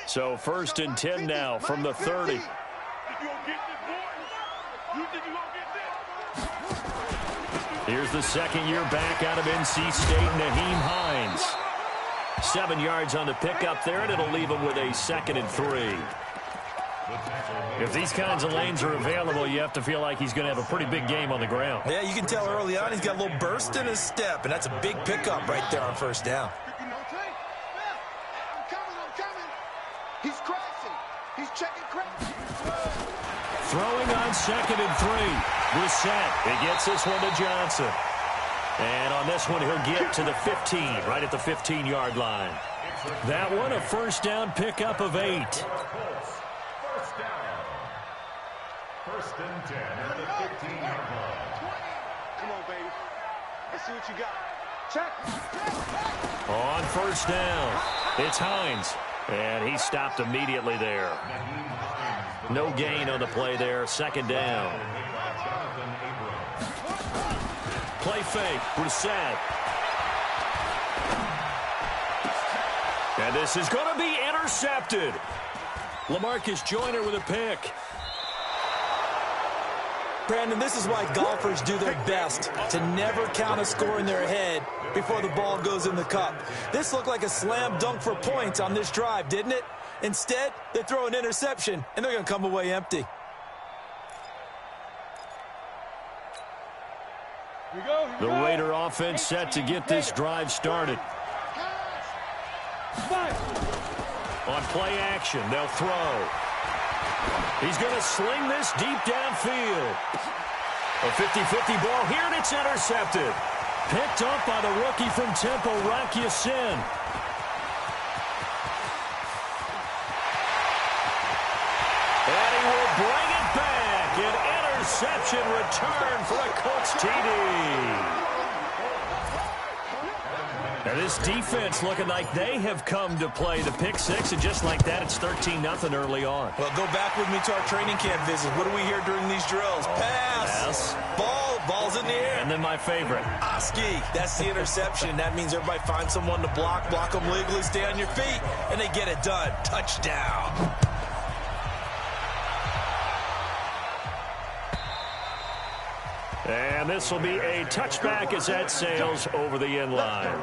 So 1st and 10 now from the 30. Here's the second-year back out of NC State, Nyheim Hines. 7 yards on the pickup there, and it'll leave him with a 2nd and 3. If these kinds of lanes are available, you have to feel like he's going to have a pretty big game on the ground. Yeah, you can tell early on he's got a little burst in his step, and that's a big pickup right there on 1st down. He's crashing. He's checking crash. Throwing on 2nd and 3. Brissett. He gets this one to Johnson. And on this one, he'll get to the 15, right at the 15-yard line. That one, a 1st down pickup of 8. 1st down. 1st and 10 at the 15-yard line. Come on, baby. Let's see what you got. Check. On 1st down, it's Hines. And he stopped immediately there. No gain on the play there. 2nd down. Play fake. Brissett. And this is going to be intercepted. LaMarcus Joyner with a pick. Brandon, this is why golfers do their best to never count a score in their head before the ball goes in the cup. This looked like a slam dunk for points on this drive, didn't it? Instead, they throw an interception, and they're going to come away empty. The Raider offense set to get this drive started. On play action, they'll throw. He's going to sling this deep downfield. A 50-50 ball here, and it's intercepted. Picked up by the rookie from Temple, Rocky Sin. And he will bring it back. An interception return for a Colts TD. Now this defense looking like they have come to play the pick six, and just like that, it's 13-0 early on. Well, go back with me to our training camp visit. What do we hear during these drills? Pass. Ball's in the air. And then my favorite. Oski. That's the interception. That means everybody finds someone to block them legally, stay on your feet, and they get it done. Touchdown. And this will be a touchback as that sails over the end line.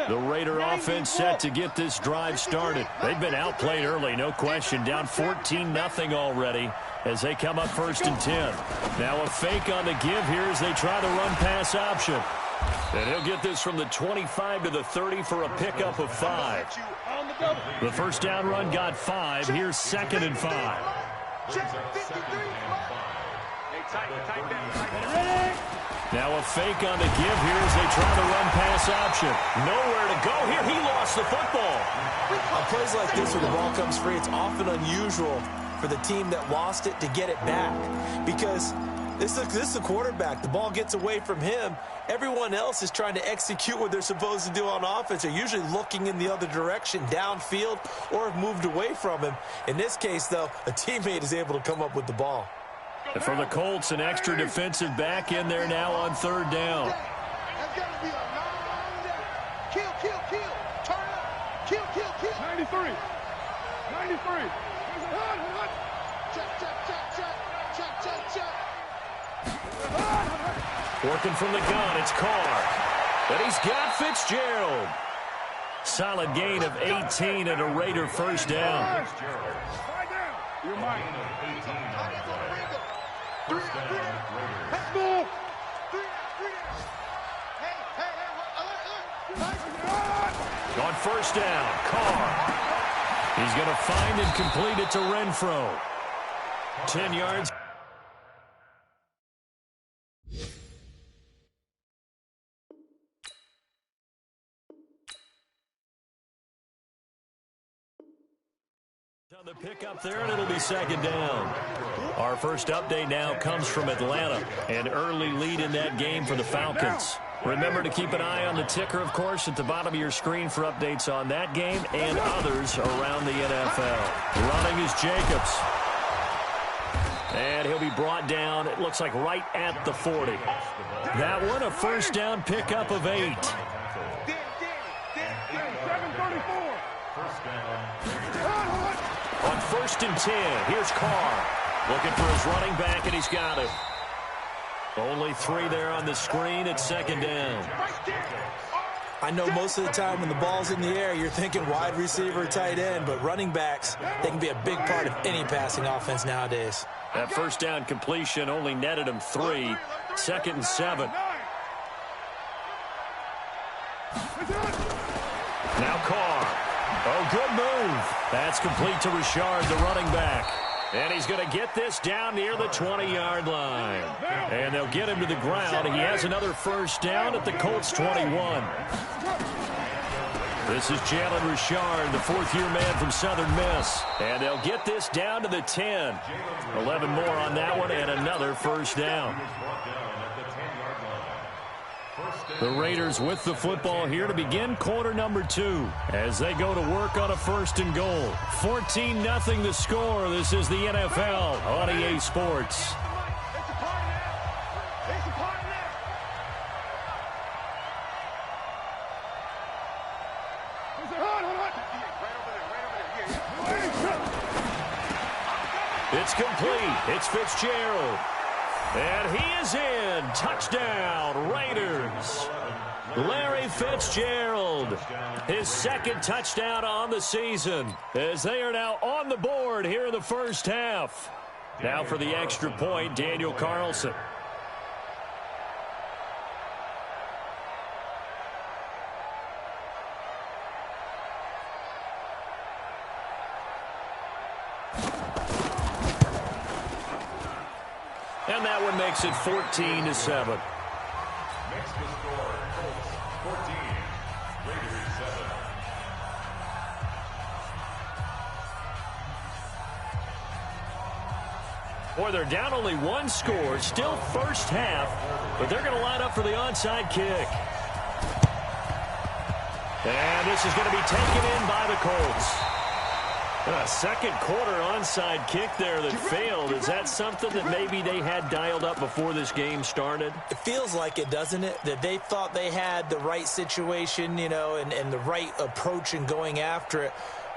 The Raider offense set to get this drive started. They've been outplayed early, no question. Down 14-0 already as they come up 1st and 10. Now a fake on the give here as they try the run-pass option. And he'll get this from the 25 to the 30 for a pickup of 5. The first down run got 5. Here's 2nd and 5. Now a fake on the give here as they try the run-pass option. Nowhere to go here. He lost the football. On plays like this where the ball comes free, it's often unusual for the team that lost it to get it back. Because this is the quarterback. The ball gets away from him. Everyone else is trying to execute what they're supposed to do on offense. They're usually looking in the other direction, downfield, or have moved away from him. In this case, though, a teammate is able to come up with the ball. And for the Colts, an extra defensive back in there now on 3rd down. That's got to be a long down. Kill. Turn up. Kill. 93. Check. Working from the gun, it's Carr. But he's got Fitzgerald. Solid gain of 18 and a Raider 1st down. You're mine. Let's go. On 1st down, Carr. He's going to find and complete it to Renfro. 10 yards. on the pickup there, and it'll be second down. Our first update now comes from Atlanta. An early lead in that game for the Falcons. Remember to keep an eye on the ticker, of course, at the bottom of your screen for updates on that game and others around the NFL. Running is Jacobs. And he'll be brought down, it looks like right at the 40. That one, a first down pickup of 8. On 1st and 10, here's Carr. Looking for his running back, and he's got it. Only 3 there on the screen at second down. I know most of the time when the ball's in the air, you're thinking wide receiver, tight end, but running backs, they can be a big part of any passing offense nowadays. That first down completion only netted him 3. 2nd and 7. Now Carr. Oh, good move. That's complete to Richard, the running back. And he's going to get this down near the 20-yard line. And they'll get him to the ground. He has another first down at the Colts 21. This is Jalen Richard, the 4th-year man from Southern Miss. And they'll get this down to the 10. 11 more on that one and another first down. The Raiders with the football here to begin quarter number 2 as they go to work on a 1st and goal. 14-0 the score. This is the NFL on EA Sports. It's complete. It's Fitzgerald. And he is in. Touchdown, Raiders. Larry Fitzgerald, his 2nd touchdown on the season, as they are now on the board here in the first half. Now for the extra point, Daniel Carlson. And that one makes it 14-7. Next to score, Colts 14, Raiders 7. Boy, they're down only 1 score, still first half, but they're going to line up for the onside kick. And this is going to be taken in by the Colts. A second quarter onside kick there that failed. Is that something that maybe they had dialed up before this game started? It feels like it, doesn't it? That they thought they had the right situation, you know, and the right approach in going after it.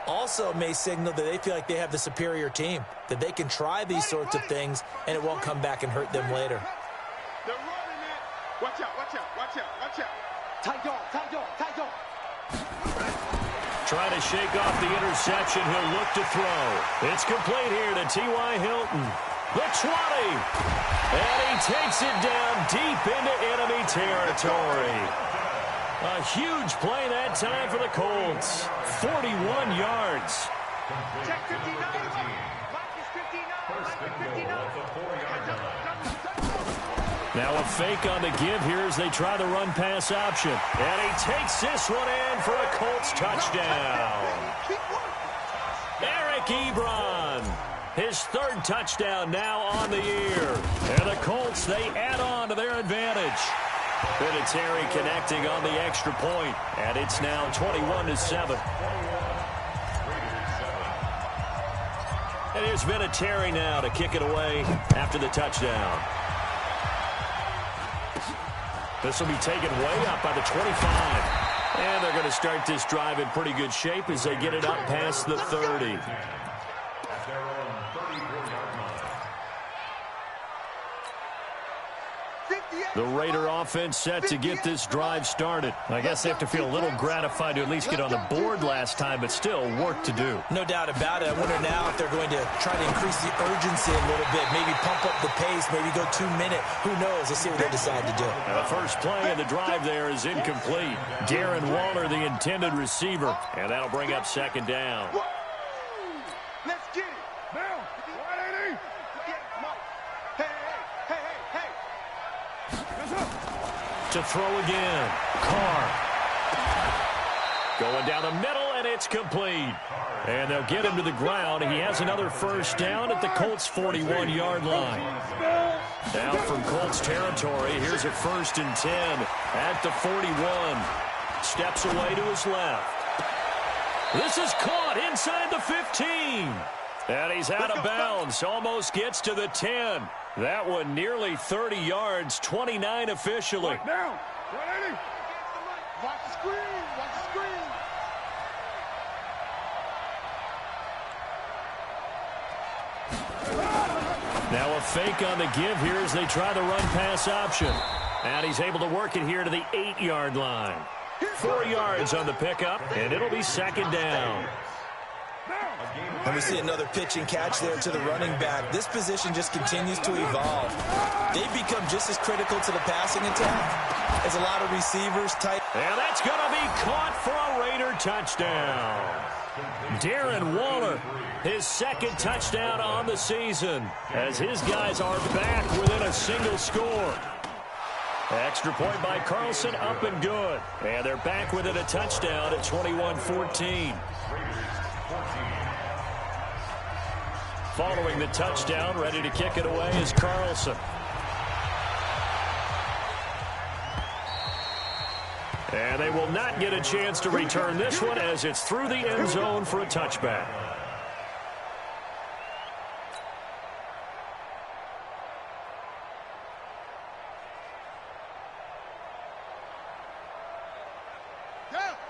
Also may signal that they feel like they have the superior team, that they can try these sorts of things and it won't come back and hurt them later. They're running it. Watch out, watch out, watch out, watch out. Tight on, tight on, tight on. Trying to shake off the interception. He'll look to throw. It's complete here to T.Y. Hilton. The 20. And he takes it down deep into enemy territory. A huge play that time for the Colts. 41 yards. Check 59. Marcus 59. Marcus 59. Now a fake on the give here as they try the run-pass option. And he takes this one in for a Colts touchdown. Eric Ebron, his 3rd touchdown now on the year. And the Colts, they add on to their advantage. Vinatieri connecting on the extra point. And it's now 21-7. And here's Vinatieri now to kick it away after the touchdown. This will be taken way up by the 25. And they're going to start this drive in pretty good shape as they get it up past the 30. The Raider offense set to get this drive started. I guess they have to feel a little gratified to at least get on the board last time, but still work to do. No doubt about it. I wonder now if they're going to try to increase the urgency a little bit, maybe pump up the pace, maybe go 2-minute. Who knows? Let's see what they decide to do. Now the first play of the drive there is incomplete. Darren Waller, the intended receiver, and that'll bring up second down. Let's get it. Now, 180. Hey, hey, hey, hey. To throw again. Carr. Going down the middle, and And it's complete. And they'll get him to the ground. He has another first down at the Colts' 41-yard line. Now from Colts territory, here's a 1st and 10 at the 41. Steps away to his left. This is caught inside the 15. And he's out of bounds. Almost gets to the 10. That one nearly 30 yards, 29 officially. Down. 180. Watch the screen. Watch the screen. Now a fake on the give here as they try the run-pass option. And he's able to work it here to the 8-yard line. 4 yards on the pickup, and it'll be 2nd down. And we see another pitch and catch there to the running back. This position just continues to evolve. They've become just as critical to the passing attack as a lot of receivers. Tight. And that's going to be caught for a Raider touchdown. Darren Waller, his 2nd touchdown on the season, as his guys are back within a single score. Extra point by Carlson, up and good. And they're back within a touchdown at 21-14. Following the touchdown, ready to kick it away is Carlson. And they will not get a chance to return this one as it's through the end zone for a touchback.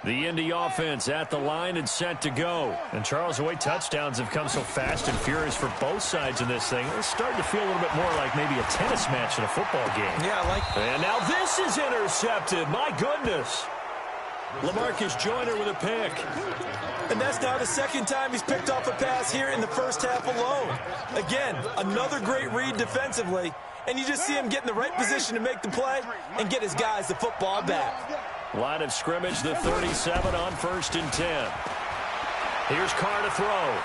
The Indy offense at the line and set to go. And Charles, the way touchdowns have come so fast and furious for both sides in this thing, it's starting to feel a little bit more like maybe a tennis match in a football game. Yeah, I like. And now this is intercepted. My goodness. LaMarcus Joyner with a pick. And that's now the 2nd time he's picked off a pass here in the first half alone. Again, another great read defensively. And you just see him get in the right position to make the play and get his guys the football back. Line of scrimmage, the 37 on 1st and 10. Here's Carr to throw.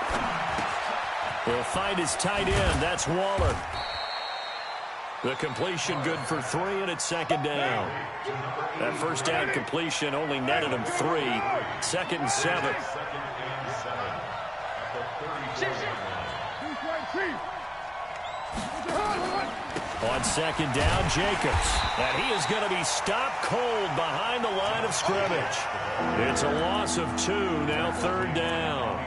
He'll find his tight end. That's Waller. The completion good for 3, and it's 2nd down. That first down completion only netted him 3. 2nd and 7. On 2nd down, Jacobs. And he is going to be stopped cold behind the line of scrimmage. It's a loss of 2, now 3rd down.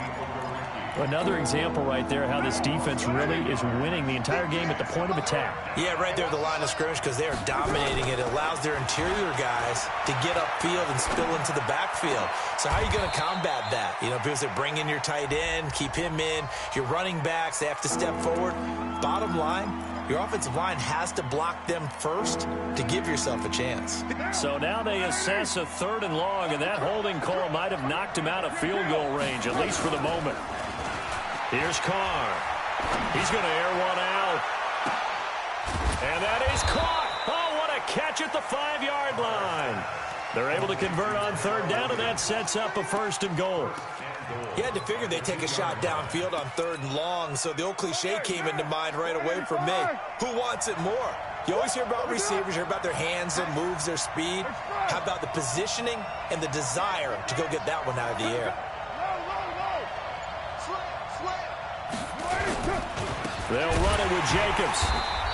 Another example right there how this defense really is winning the entire game at the point of attack. Yeah, right there at the line of scrimmage because they are dominating it. It allows their interior guys to get upfield and spill into the backfield. So how are you going to combat that? You know, because they bring in your tight end, keep him in. Your running backs, they have to step forward. Bottom line, your offensive line has to block them first to give yourself a chance. So now they assess a 3rd and long, and that holding call might have knocked him out of field goal range, at least for the moment. Here's Carr. He's going to air one out. And that is caught. Oh, what a catch at the 5-yard line. They're able to convert on 3rd down, and that sets up a 1st and goal. You had to figure they'd take a shot downfield on 3rd and long, so the old cliche came into mind right away for me. Who wants it more? You always hear about receivers, hear about their hands, their moves, their speed. How about the positioning and the desire to go get that one out of the air? They'll run it with Jacobs.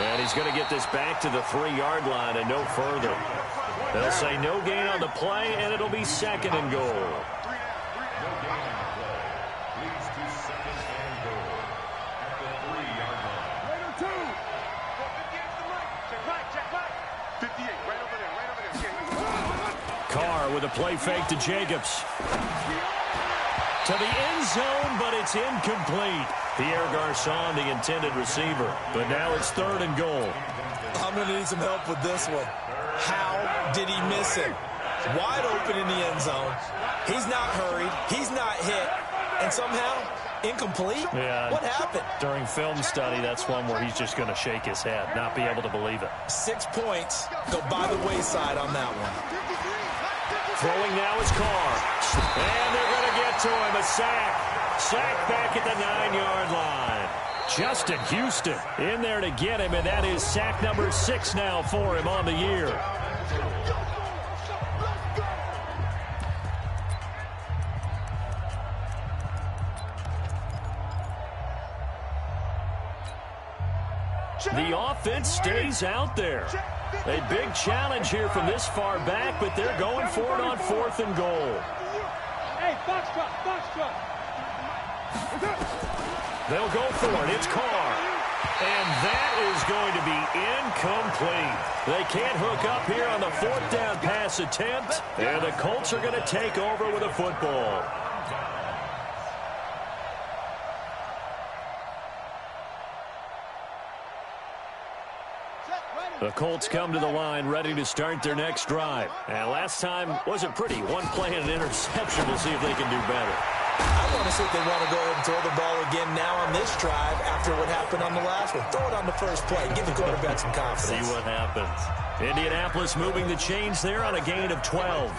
And he's going to get this back to the 3-yard line and no further. They'll say no gain on the play, and it'll be 2nd and goal. Carr with a play fake to Jacobs. To the end zone, but it's incomplete. Pierre Garçon, the intended receiver. But now it's 3rd and goal. I'm going to need some help with this one. How did he miss it? Wide open in the end zone. He's not hurried. He's not hit. And somehow, incomplete? Yeah. What happened? During film study, that's one where he's just going to shake his head, not be able to believe it. 6 points go by the wayside on that one. Throwing now is Carr. And they're going to get to him. A sack. Sack back at the 9-yard line. Justin Houston in there to get him, and that is sack number 6 now for him on the year. The offense stays out there. A big challenge here from this far back, but they're going for it on 4th and goal. Hey, box truck. They'll go for it. It's Carr. And that is going to be incomplete. They can't hook up here on the 4th down pass attempt, and the Colts are going to take over with a football. The Colts come to the line ready to start their next drive. And last time wasn't pretty. One play and an interception. We'll see if they can do better. I want to see if they want to go ahead and throw the ball again now on this drive after what happened on the last one. Throw it on the first play. Give the quarterback some confidence. See what happens. Indianapolis moving the chains there on a gain of 12.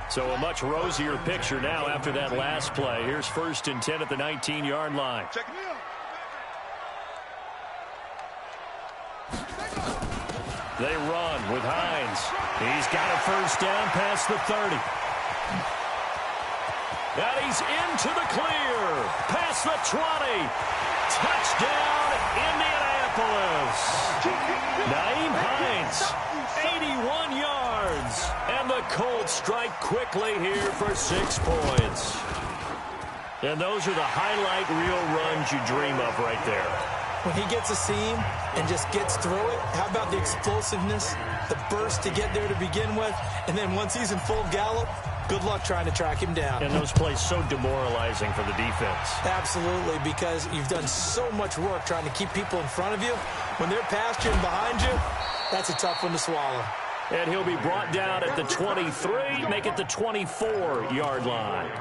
So a much rosier picture now after that last play. Here's 1st and 10 at the 19-yard line. Check it out. They run with Hines. He's got a 1st down past the 30. And he's into the clear. Past the 20. Touchdown, Indianapolis. Nyheim Hines, 81 yards. And the Colts strike quickly here for 6 points. And those are the highlight reel runs you dream of right there. When he gets a seam and just gets through it, how about the explosiveness, the burst to get there to begin with, and then once he's in full gallop, good luck trying to track him down. And those plays so demoralizing for the defense. Absolutely, because you've done so much work trying to keep people in front of you. When they're past you and behind you, that's a tough one to swallow. And he'll be brought down at the 23, make it the 24-yard line.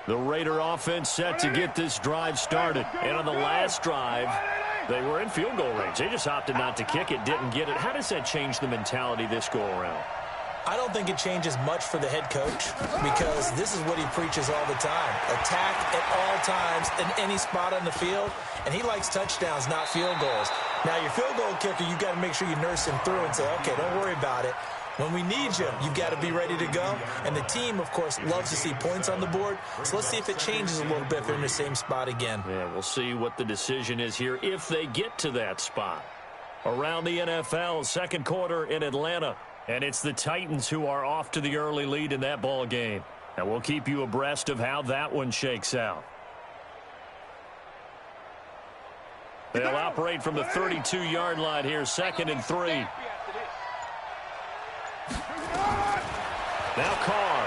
The Raider offense set to get this drive started. And on the last drive, they were in field goal range. They just opted not to kick it, didn't get it. How does that change the mentality this go-around? I don't think it changes much for the head coach because this is what he preaches all the time. Attack at all times in any spot on the field, and he likes touchdowns, not field goals. Now, your field goal kicker, you've got to make sure you nurse him through and say, okay, don't worry about it. When we need you, you've got to be ready to go. And the team, of course, loves to see points on the board. So let's see if it changes a little bit if they're in the same spot again. Yeah, we'll see what the decision is here if they get to that spot. Around the NFL, second quarter in Atlanta. And it's the Titans who are off to the early lead in that ball game. And we'll keep you abreast of how that one shakes out. They'll operate from the 32-yard line here, 2nd and 3. Now Carr.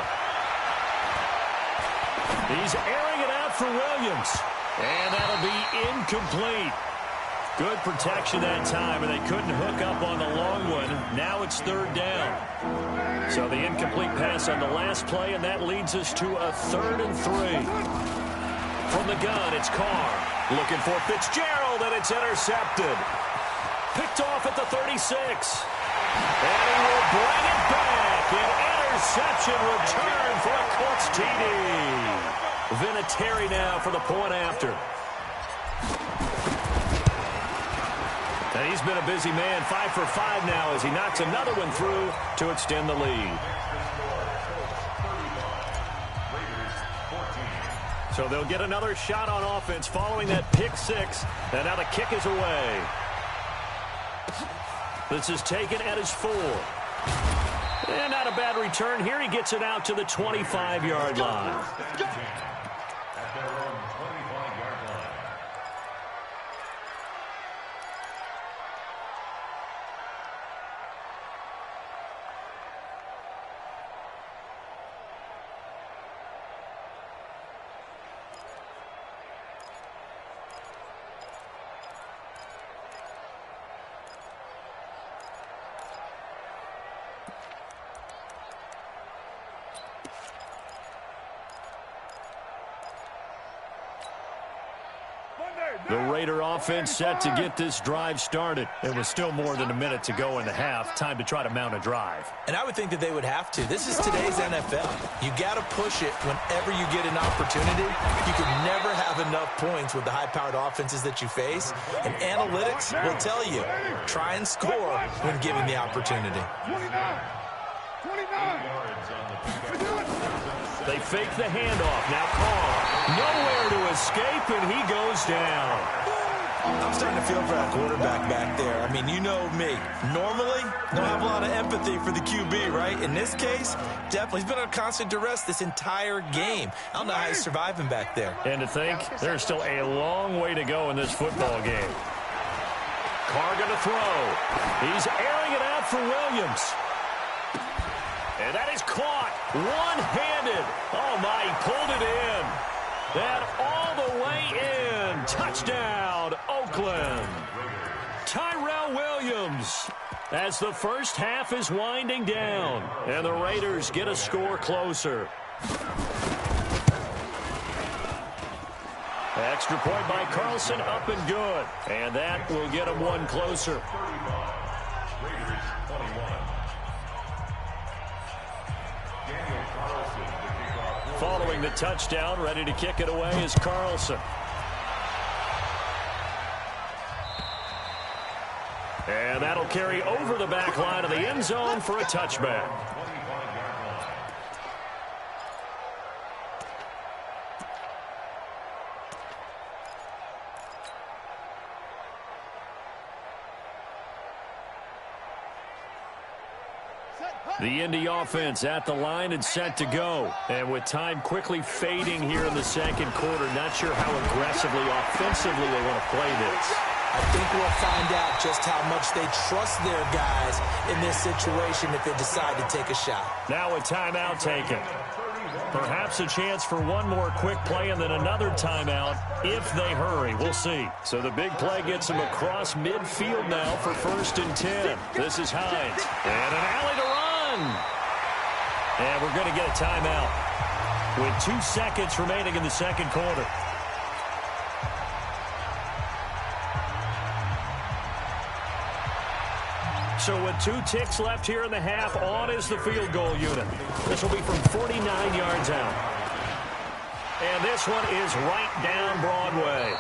He's airing it out for Williams. And that'll be incomplete. Good protection that time, and they couldn't hook up on the long one. Now it's 3rd down. So the incomplete pass on the last play, and that leads us to a 3rd and 3. From the gun, it's Carr. Looking for Fitzgerald, and it's intercepted. Picked off at the 36. And he will bring it back. An interception return for a Colts TD. Vinatieri now for the point after. And he's been a busy man, 5 for 5 now as he knocks another one through to extend the lead. So they'll get another shot on offense following that pick 6. And now the kick is away. This is taken at his 4. And not a bad return here. He gets it out to the 25-yard line. At their own 25-yard line. The Raider offense set to get this drive started. It was still more than a minute to go in the half. Time to try to mount a drive. And I would think that they would have to. This is today's NFL. You got to push it whenever you get an opportunity. You can never have enough points with the high-powered offenses that you face. And analytics will tell you, try and score when given the opportunity. They fake the handoff. Now Carr. Nowhere to escape, and he goes down. I'm starting to feel for that quarterback back there. I mean, you know me. Normally, don't have a lot of empathy for the QB, right? In this case, definitely. He's been under constant duress this entire game. I don't know how he's surviving back there. And to think, there's still a long way to go in this football game. Carr going to throw. He's airing it out for Williams. And that is caught one-handed. Oh, my, he pulled it in. And all the way in. Touchdown, Oakland. Tyrell Williams as the first half is winding down. And the Raiders get a score closer. Extra point by Carlson, up and good. And that will get him one closer. Following the touchdown, ready to kick it away is Carlson. And that'll carry over the back line of the end zone for a touchback. The Indy offense at the line and set to go. And with time quickly fading here in the second quarter, not sure how aggressively, offensively they want to play this. I think we'll find out just how much they trust their guys in this situation if they decide to take a shot. Now a timeout taken. Perhaps a chance for one more quick play and then another timeout if they hurry. We'll see. So the big play gets them across midfield now for 1st and 10. This is Hines. And an alley to run. And we're going to get a timeout with 2 seconds remaining in the second quarter. So with 2 ticks left here in the half, on is the field goal unit. This will be from 49 yards out. And this one is right down Broadway.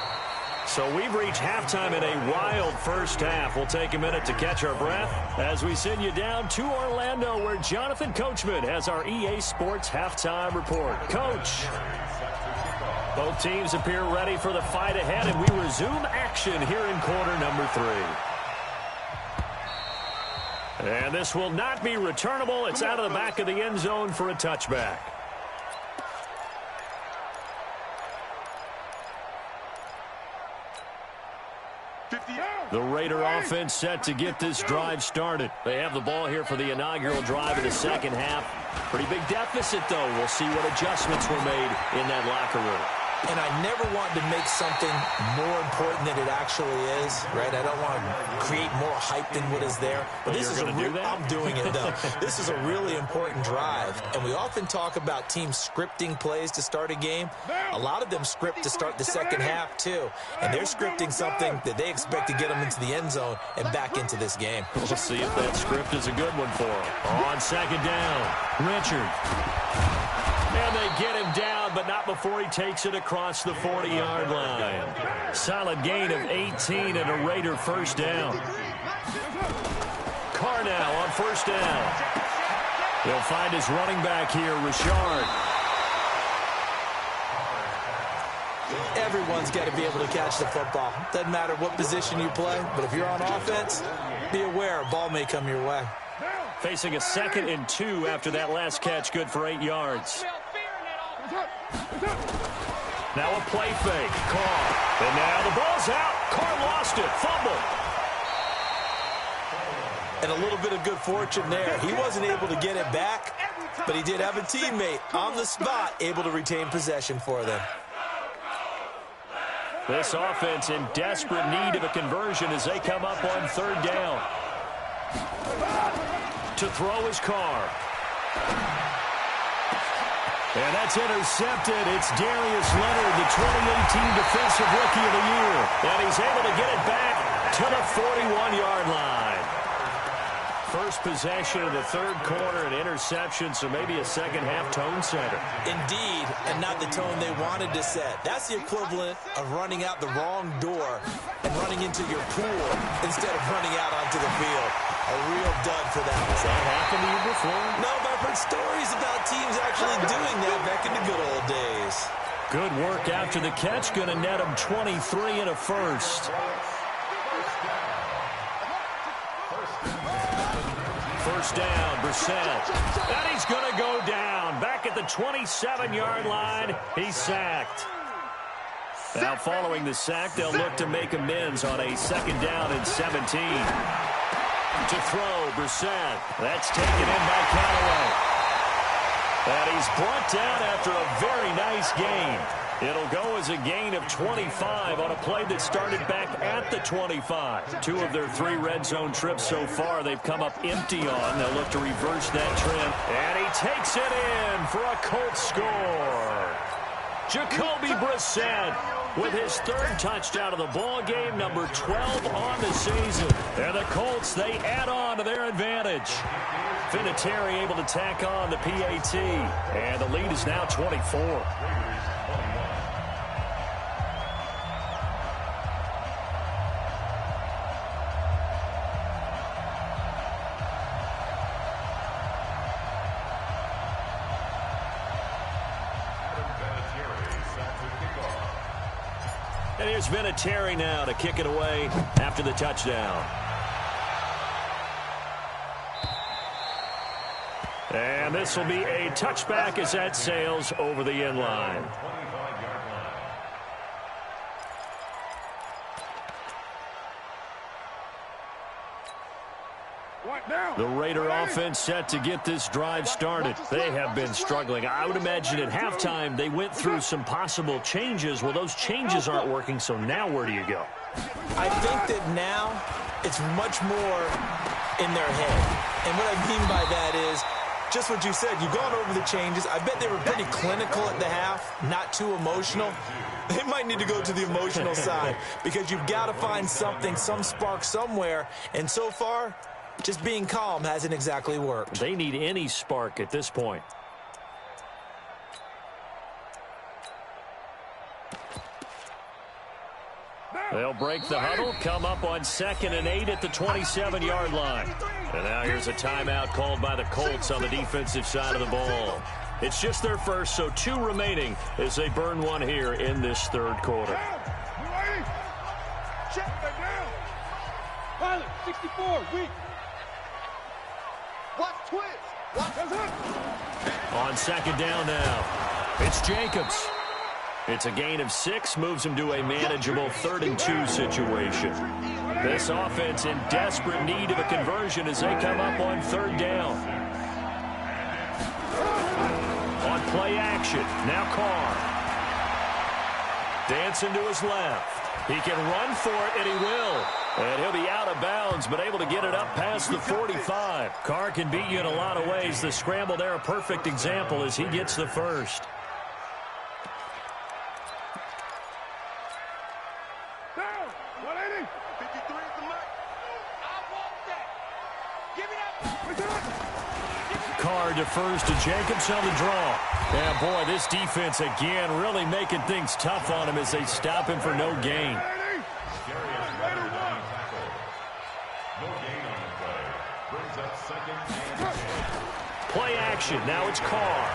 So we've reached halftime in a wild first half. We'll take a minute to catch our breath as we send you down to Orlando, where Jonathan Coachman has our EA Sports halftime report. Coach. Both teams appear ready for the fight ahead, and we resume action here in quarter number 3. And this will not be returnable. It's out of the back of the end zone for a touchback. The Raider offense set to get this drive started. They have the ball here for the inaugural drive of the second half. Pretty big deficit, though. We'll see what adjustments were made in that locker room. And I never want to make something more important than it actually is, right? I don't want to create more hype than what is there. But this is I'm doing it, though. This is a really important drive. And we often talk about teams scripting plays to start a game. A lot of them script to start the second half, too. And they're scripting something that they expect to get them into the end zone and back into this game. We'll see if that script is a good one for them. On second down, Richard. And they get him down, but not before he takes it across the 40-yard line. Solid gain of 18 and a Raider first down. Carr now on first down. He'll find his running back here, Richard. Everyone's got to be able to catch the football. Doesn't matter what position you play, but if you're on offense, be aware a ball may come your way. Facing a 2nd and 2 after that last catch, good for 8 yards. Now a play fake. Carr. And now the ball's out. Carr lost it. Fumble. And a little bit of good fortune there. He wasn't able to get it back, but he did have a teammate on the spot able to retain possession for them. This offense in desperate need of a conversion as they come up on 3rd down. To throw is Carr. And that's intercepted. It's Darius Leonard, the 2018 Defensive Rookie of the Year. And he's able to get it back to the 41-yard line. First possession of the third quarter, an interception, so maybe a second-half tone setter. Indeed, and not the tone they wanted to set. That's the equivalent of running out the wrong door and running into your pool instead of running out onto the field. A real dud for that. Has that happened to you before? No, but I've heard stories about teams actually doing that back in the good old days. Good work after the catch. Going to net him 23 and a first. First down, Brissett. And he's going to go down. Back at the 27-yard line, he's sacked. Now following the sack, they'll look to make amends on a second down and 17. To throw, Brissett. That's taken in by Callaway. And he's brought down after a very nice gain. It'll go as a gain of 25 on a play that started back at the 25. 2 of their 3 red zone trips so far they've come up empty on. They'll look to reverse that trend. And he takes it in for a Colts score. Jacoby Brissett with his 3rd touchdown of the ball game, number 12 on the season. And the Colts, they add on to their advantage. Vinatieri able to tack on the PAT. And the lead is now 24. And here's Vinatieri now to kick it away after the touchdown. And this will be a touchback as that sails over the end line. The Raider offense set to get this drive started. They have been struggling. I would imagine at halftime they went through some possible changes. Well, those changes aren't working, so now where do you go? I think that now it's much more in their head. And what I mean by that is just what you said. You've gone over the changes. I bet they were pretty clinical at the half, not too emotional. They might need to go to the emotional side because you've got to find something, some spark somewhere. And so far, just being calm hasn't exactly worked. They need any spark at this point. They'll break the huddle, come up on 2nd and 8 at the 27-yard line. And now here's a timeout called by the Colts on the defensive side of the ball. It's just their first, so 2 remaining as they burn one here in this 3rd quarter. Pilot, 64, weak. Watch twist. On 2nd down now, it's Jacobs. It's a gain of 6, moves him to a manageable 3rd and 2 situation. This offense in desperate need of a conversion as they come up on 3rd down. On play action, now Carr. Dancing to his left. He can run for it, and he will. And he'll be out of bounds, but able to get it up past the 45. Carr can beat you in a lot of ways. The scramble there, a perfect example as he gets the first. Down, 180. 53 is the mark. I want that. Give it up. Carr defers to Jacobs on the draw. And boy, this defense again really making things tough on him as they stop him for no gain. Play action. Now it's Carr.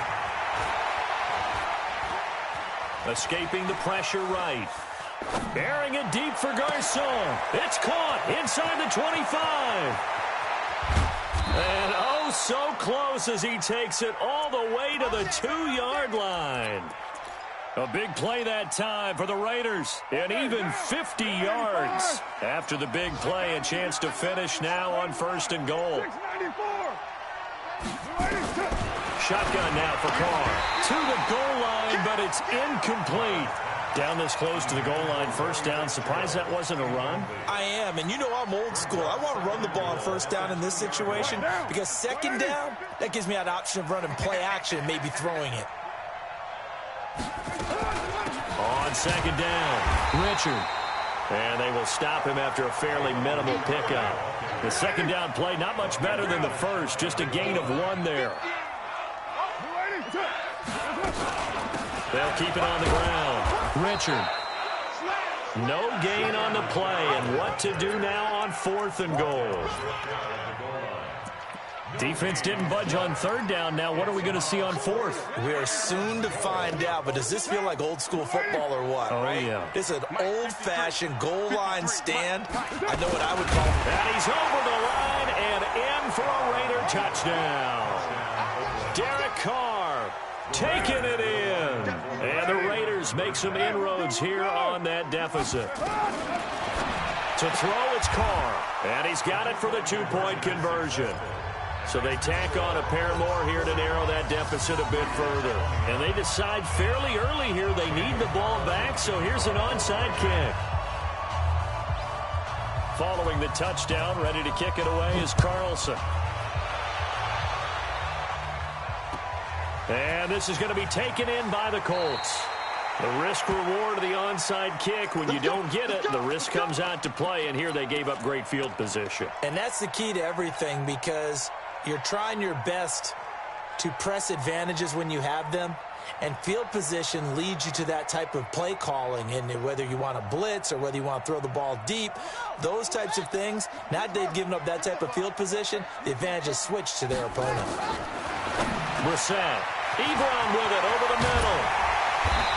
Escaping the pressure right. Bearing it deep for Garcon. It's caught inside the 25. And oh, so close as he takes it all the way to the 2-yard line. A big play that time for the Raiders. And even 50 yards. After the big play, a chance to finish now on 1st and goal. Shotgun now for Carr. To the goal line, but it's incomplete. Down this close to the goal line, 1st down. Surprised that wasn't a run? I am, and you know I'm old school. I want to run the ball on 1st down in this situation because 2nd down, that gives me an option of running play action and maybe throwing it. On 2nd down, Richard. And they will stop him after a fairly minimal pickup. The second down play, not much better than the first, just a gain of 1 there. They'll keep it on the ground. Richard. No gain on the play, and what to do now on 4th and goal. Defense didn't budge on 3rd down. Now what are we going to see on 4th? We are soon to find out, but does this feel like old school football or what? Oh, yeah. This is an old-fashioned goal line stand. I know what I would call it. And he's over the line and in for a Raider touchdown. Derek Carr taking it in. And the Raiders make some inroads here on that deficit. To throw, it's Carr. And he's got it for the 2-point conversion. So they tack on a pair more here to narrow that deficit a bit further. And they decide fairly early here they need the ball back, so here's an onside kick. Following the touchdown, ready to kick it away is Carlson. And this is going to be taken in by the Colts. The risk-reward of the onside kick, when you don't get it, the risk comes out to play, and here they gave up great field position. And that's the key to everything, because you're trying your best to press advantages when you have them, and field position leads you to that type of play calling. And whether you want to blitz or whether you want to throw the ball deep, those types of things, now that they've given up that type of field position, the advantage is switched to their opponent. Brissett, Ebron with it over the middle.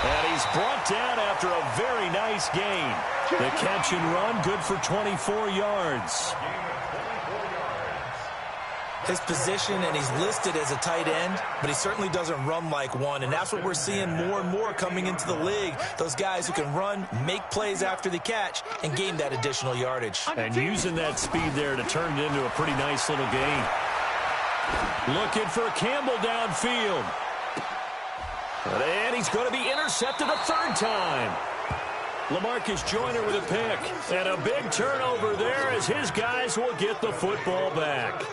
And he's brought down after a very nice gain. The catch and run, good for 24 yards. His position, and he's listed as a tight end, but he certainly doesn't run like one, and that's what we're seeing more and more coming into the league. Those guys who can run, make plays after the catch, and gain that additional yardage. And using that speed there to turn it into a pretty nice little gain. Looking for Campbell downfield. And he's going to be intercepted a 3rd time. LaMarcus Joyner with a pick. And a big turnover there as his guys will get the football back.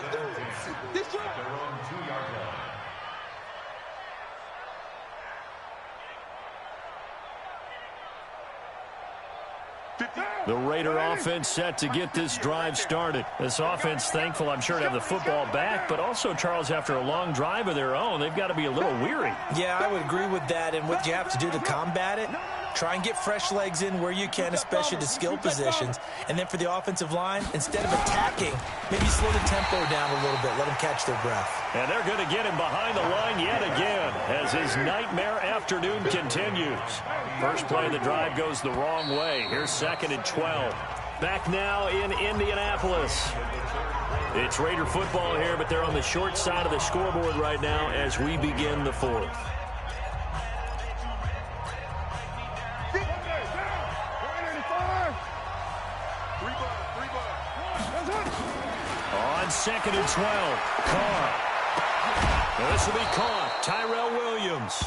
The Raider offense set to get this drive started. This offense thankful, I'm sure, to have the football back, but also, Charles, after a long drive of their own, they've got to be a little weary. Yeah, I would agree with that, and what you have to do to combat it, try and get fresh legs in where you can, especially to skill positions. And then for the offensive line, instead of attacking, maybe slow the tempo down a little bit, let them catch their breath. And they're going to get him behind the line yet again as his nightmare afternoon continues. First play of the drive goes the wrong way. Here's 2nd and 12. Back now in Indianapolis. It's Raider football here, but they're on the short side of the scoreboard right now as we begin the 4th. On 2nd and 12, Carr. This will be caught. Tyrell Williams.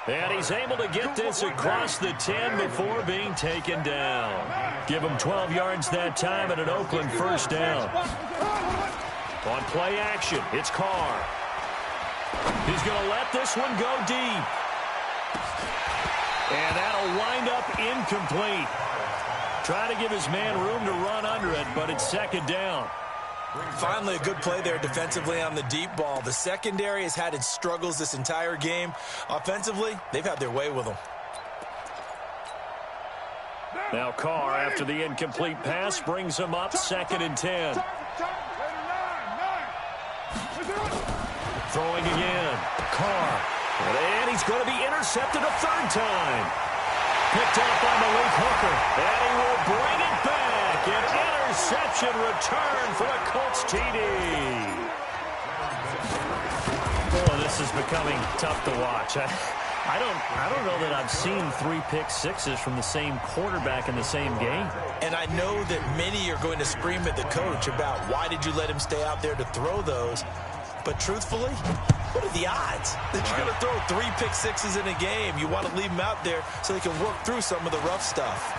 And he's able to get this across the 10 before being taken down. Give him 12 yards that time and an Oakland 1st down. On play action, it's Carr. He's going to let this one go deep. And that'll wind up incomplete. Trying to give his man room to run under it, but it's 2nd down. Finally, a good play there defensively on the deep ball. The secondary has had its struggles this entire game. Offensively, they've had their way with them. Now Carr, after the incomplete pass, brings him up 2nd and 10. Throwing again. Carr. And he's going to be intercepted a 3rd time. Picked off by Malik Hooker. And he will bring it back. An interception return for a Colts TD. Oh, this is becoming tough to watch. I don't know that I've seen 3 pick-sixes from the same quarterback in the same game. And I know that many are going to scream at the coach about why did you let him stay out there to throw those. But truthfully, what are the odds that you're going to throw 3 pick-sixes in a game? You want to leave them out there so they can work through some of the rough stuff.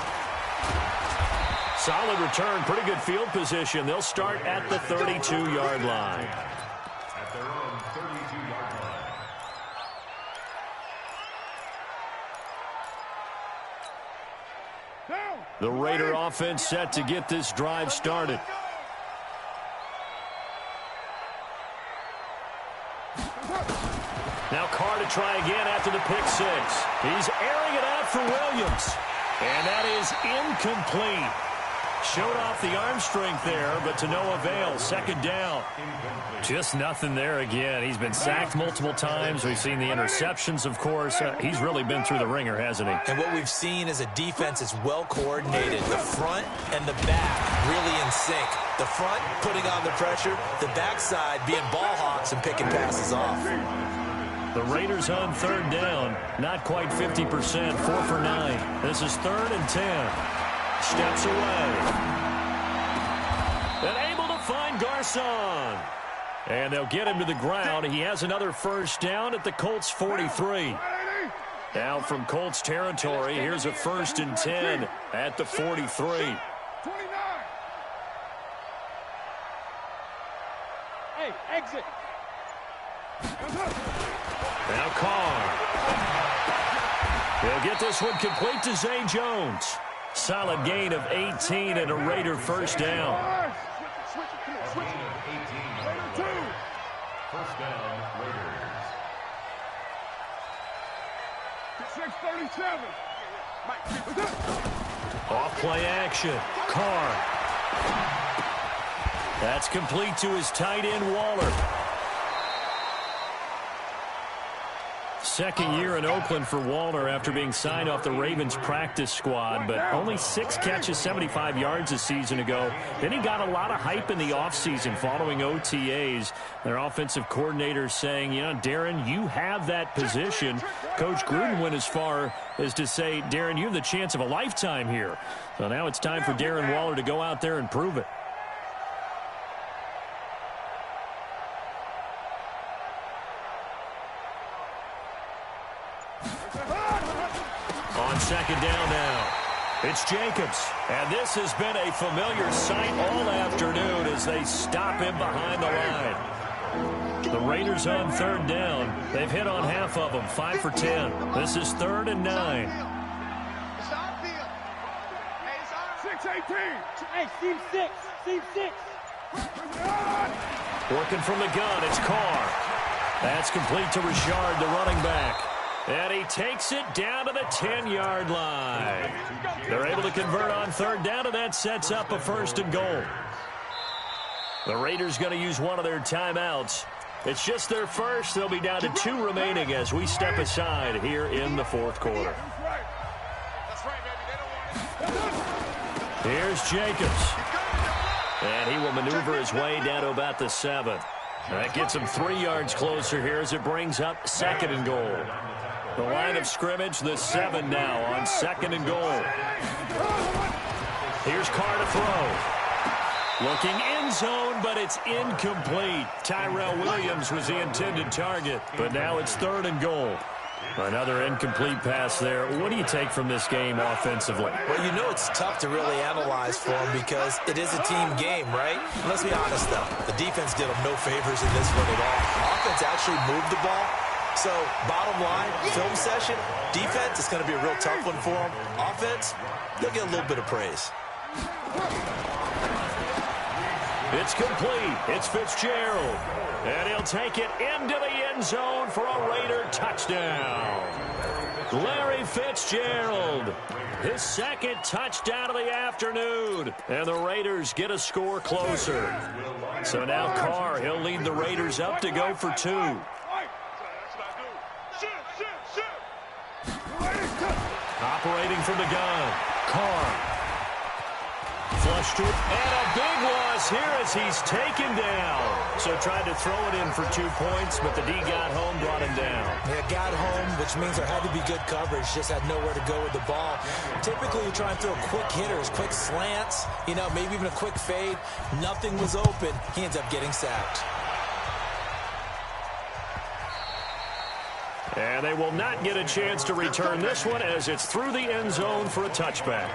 Solid return, pretty good field position. They'll start at the 32-yard line. At their own 32-yard line. The Raider offense set to get this drive started. Now Carr to try again after the pick six. He's airing it out for Williams. And that is incomplete. Showed off the arm strength there, but to no avail. Second down. Just nothing there again. He's been sacked multiple times. We've seen the interceptions, of course. He's really been through the ringer, hasn't he? And what we've seen is a defense that's well coordinated. The front and the back really in sync. The front putting on the pressure. The backside being ball hawks and picking passes off. The Raiders on third down. Not quite 50%. 4 for 9. This is 3rd and 10. Steps away. And able to find Garcon. And they'll get him to the ground. He has another first down at the Colts 43. Now from Colts territory, here's a 1st and 10 at the 43. Hey, exit. Now Carr. He'll get this one complete to Zay Jones. Solid gain of 18 and a Raider first down. First down, Raiders. 637. Off play action. Carr. That's complete to his tight end, Waller. Second year in Oakland for Waller after being signed off the Ravens practice squad, but only 6 catches, 75 yards a season ago. Then he got a lot of hype in the offseason following OTAs. Their offensive coordinator saying, you know, Darren, you have that position. Coach Gruden went as far as to say, Darren, you have the chance of a lifetime here. So now it's time for Darren Waller to go out there and prove it. On second down now, it's Jacobs. And this has been a familiar sight all afternoon as they stop him behind the line. The Raiders on third down. They've hit on half of them, 5 for 10. This is 3rd and 9. 618. Hey, seam 6. Seam 6. Working from the gun, it's Carr. That's complete to Richard, the running back. And he takes it down to the 10-yard line. They're able to convert on third down, and that sets up a 1st and goal. The Raiders going to use one of their timeouts. It's just their first. They'll be down to 2 remaining as we step aside here in the 4th quarter. Here's Jacobs. And he will maneuver his way down to about the 7. That gets him 3 yards closer here as it brings up 2nd and goal. The line of scrimmage, the 7 now on 2nd and goal. Here's Carr to throw. Looking end zone, but it's incomplete. Tyrell Williams was the intended target, but now it's 3rd and goal. Another incomplete pass there. What do you take from this game offensively? Well, you know it's tough to really analyze for them because it is a team game, right? Let's be honest, though. The defense did them no favors in this one at all. Offense actually moved the ball. So, bottom line, film session, defense is going to be a real tough one for them. Offense, they'll get a little bit of praise. It's complete. It's Fitzgerald. And he'll take it into the end zone for a Raider touchdown. Larry Fitzgerald, his 2nd touchdown of the afternoon. And the Raiders get a score closer. So now Carr, he'll lead the Raiders up to go for 2. Operating from the gun, Carr. Flush to it, and a big loss here as he's taken down. So tried to throw it in for 2 points, but the D got home, brought him down. Yeah, got home, which means there had to be good coverage. Just had nowhere to go with the ball. Typically, you try and throw quick hitters, quick slants, you know, maybe even a quick fade. Nothing was open. He ends up getting sacked. And they will not get a chance to return this one as it's through the end zone for a touchback.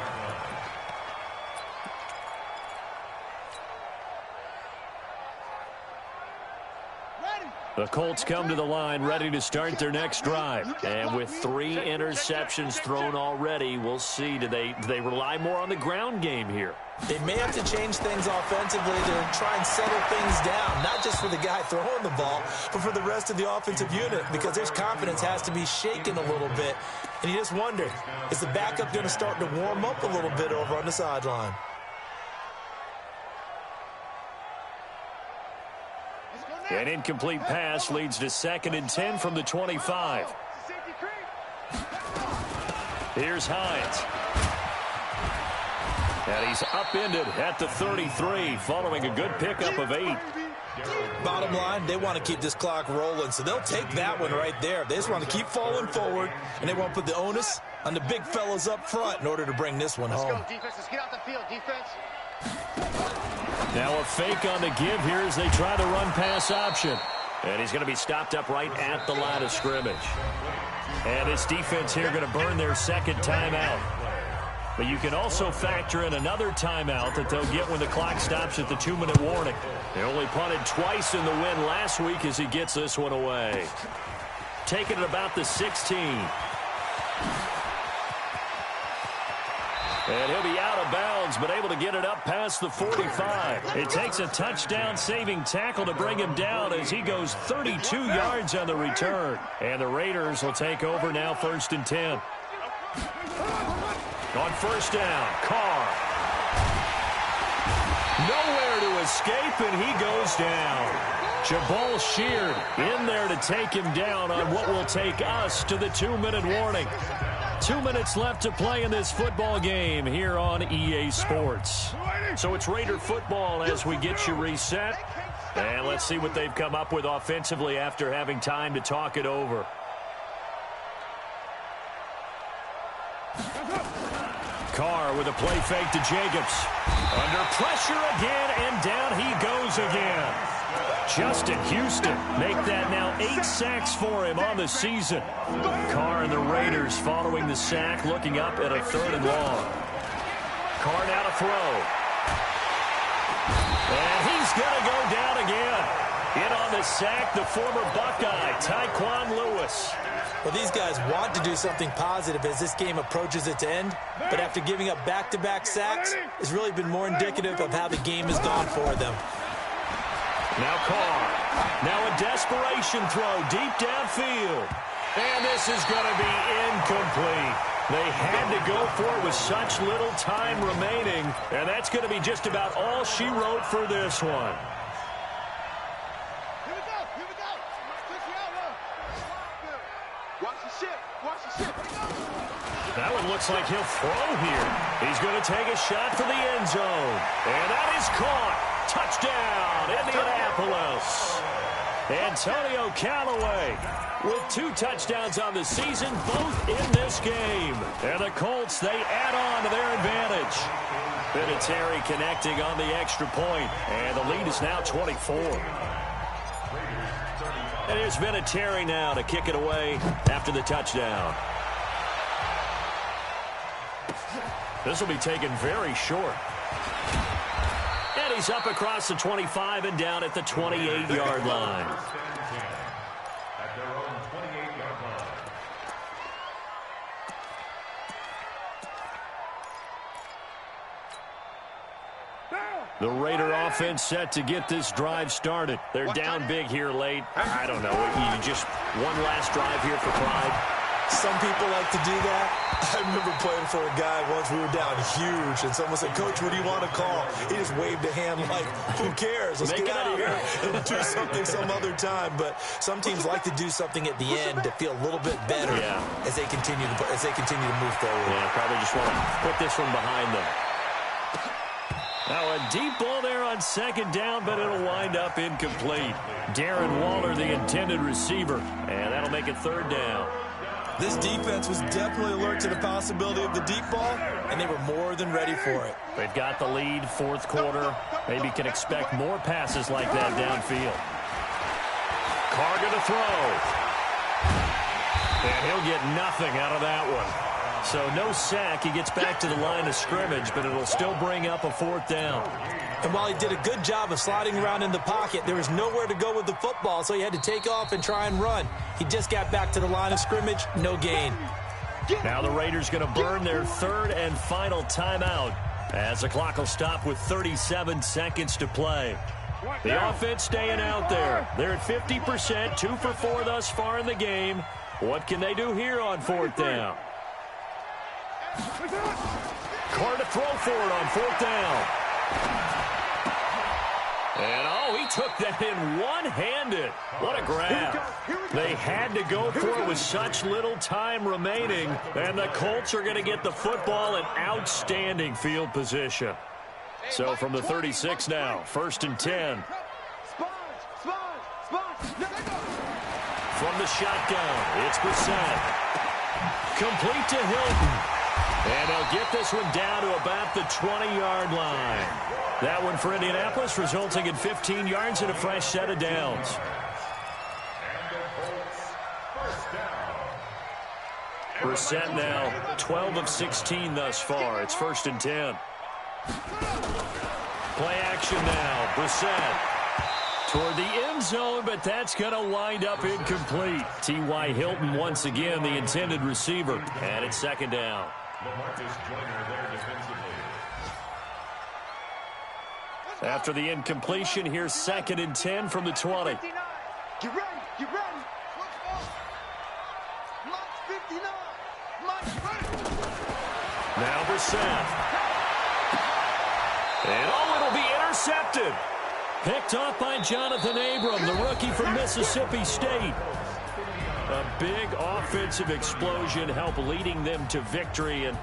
Ready. The Colts come to the line ready to start their next drive. And with 3 interceptions thrown already, we'll see. Do they rely more on the ground game here? They may have to change things offensively to try and settle things down, not just for the guy throwing the ball, but for the rest of the offensive unit, because their confidence has to be shaken a little bit. And you just wonder, is the backup going to start to warm up a little bit over on the sideline? An incomplete pass leads to 2nd and 10 from the 25. Here's Hines. And he's upended at the 33 following a good pickup of 8. Bottom line, they want to keep this clock rolling, so they'll take that one right there. They just want to keep falling forward, and they want to put the onus on the big fellas up front in order to bring this one home. Let's go, defense. Let's get out the field, defense. Now a fake on the give here as they try the run-pass option. And he's going to be stopped up right at the line of scrimmage. And this defense here going to burn their 2nd timeout. But you can also factor in another timeout that they'll get when the clock stops at the 2-minute warning. They only punted twice in the win last week as he gets this one away. Taking it about the 16. And he'll be out of bounds, but able to get it up past the 45. It takes a touchdown-saving tackle to bring him down as he goes 32 yards on the return. And the Raiders will take over now 1st and 10. On 1st down, Carr. Nowhere to escape, and he goes down. Jabal Sheard in there to take him down on what will take us to the 2-minute warning. 2 minutes left to play in this football game here on EA Sports. So it's Raider football as we get you reset. And let's see what they've come up with offensively after having time to talk it over. Carr with a play fake to Jacobs. Under pressure again, and down he goes again. Justin Houston make that now 8 sacks for him on the season. Carr and the Raiders following the sack, looking up at a 3rd and long. Carr now to throw. And he's going to go down again. In on the sack, the former Buckeye, Tyquan Lewis. Well, these guys want to do something positive as this game approaches its end, but after giving up back-to-back sacks, it's really been more indicative of how the game has gone for them. Now Carr. Now a desperation throw deep downfield. And this is going to be incomplete. They had to go for it with such little time remaining, and that's going to be just about all she wrote for this one. That one looks like he'll throw here. He's going to take a shot for the end zone. And that is caught. Touchdown, Indianapolis. Antonio Callaway with 2 touchdowns on the season, both in this game. And the Colts, they add on to their advantage. Vinatieri connecting on the extra point, and the lead is now 24. And here's Vinatieri now to kick it away after the touchdown. This will be taken very short. And he's up across the 25 and down at the 28-yard line. At their own 28-yard line. The Raider offense set to get this drive started. They're down big here late. I don't know. You just one last drive here for pride. Some people like to do that. I remember playing for a guy once. We were down huge, and someone said, "Coach, what do you want to call?" He just waved a hand like, "Who cares? Let's get out of here and do something some other time." But some teams like to do something at the end to feel a little bit better as they continue to move forward. Yeah, probably just want to put this one behind them. Now a deep ball there on 2nd down, but it'll wind up incomplete. Darren Waller, the intended receiver, and that'll make it 3rd down. This defense was definitely alert to the possibility of the deep ball, and they were more than ready for it. They've got the lead, 4th quarter. Maybe can expect more passes like that downfield. Carr going to throw. And he'll get nothing out of that one. So no sack. He gets back to the line of scrimmage, but it'll still bring up a 4th down. And while he did a good job of sliding around in the pocket, there was nowhere to go with the football, so he had to take off and try and run. He just got back to the line of scrimmage, no gain. Now the Raiders going to burn their 3rd and final timeout as the clock will stop with 37 seconds to play. The offense staying out there. They're at 50%, 2 for 4 thus far in the game. What can they do here on 4th down? Carr to throw for it on 4th down. And, he took that in one-handed. What a grab. They had to go for it with such little time remaining, and the Colts are going to get the football in outstanding field position. So from the 36 now, 1st and 10. From the shotgun, it's Brissett. Complete to Hilton. And he'll get this one down to about the 20-yard line. That one for Indianapolis, resulting in 15 yards and a fresh set of downs. Brissett now 12 of 16 thus far. It's 1st and 10. Play action now. Brissett toward the end zone, but that's going to wind up incomplete. T.Y. Hilton once again the intended receiver. And it's 2nd down. After the incompletion, here's 2nd and 10 from the 20. Get ready, get ready. Mark 59. Now Brissett. And it'll be intercepted. Picked off by Jonathan Abram, the rookie from Mississippi State. A big offensive explosion helped leading them to victory. And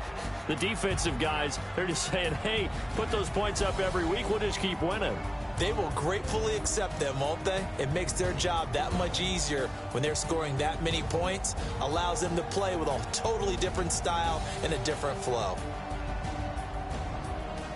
the defensive guys, they're just saying, hey, put those points up every week. We'll just keep winning. They will gratefully accept them, won't they? It makes their job that much easier when they're scoring that many points. Allows them to play with a totally different style and a different flow.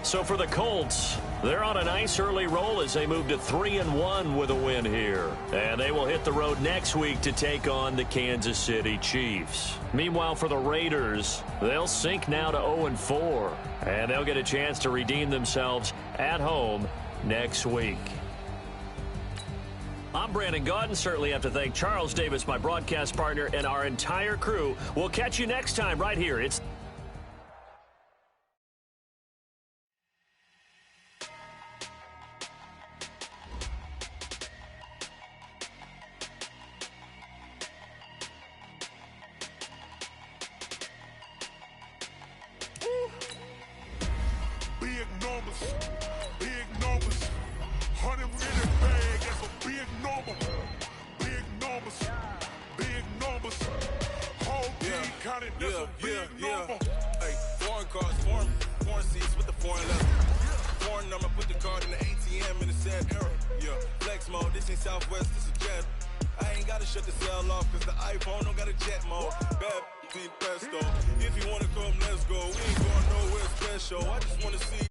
So for the Colts, they're on a nice early roll as they move to 3-1 with a win here. And they will hit the road next week to take on the Kansas City Chiefs. Meanwhile, for the Raiders, they'll sink now to 0-4. And they'll get a chance to redeem themselves at home next week. I'm Brandon Gaudin. Certainly have to thank Charles Davis, my broadcast partner, and our entire crew. We'll catch you next time right here. It's Big numbers, 100 in the bag, that's a big number. Big numbers, whole team counted, that's a big number. Hey, foreign cars, foreign seats with the foreign leather. Foreign number, put the card in the ATM in the sad era. Yeah, flex mode, this ain't Southwest, this is Jet. I ain't gotta shut the cell off, cause the iPhone don't got a jet mode. Bad be pesto. If you wanna come, let's go. We ain't going nowhere special. I just wanna see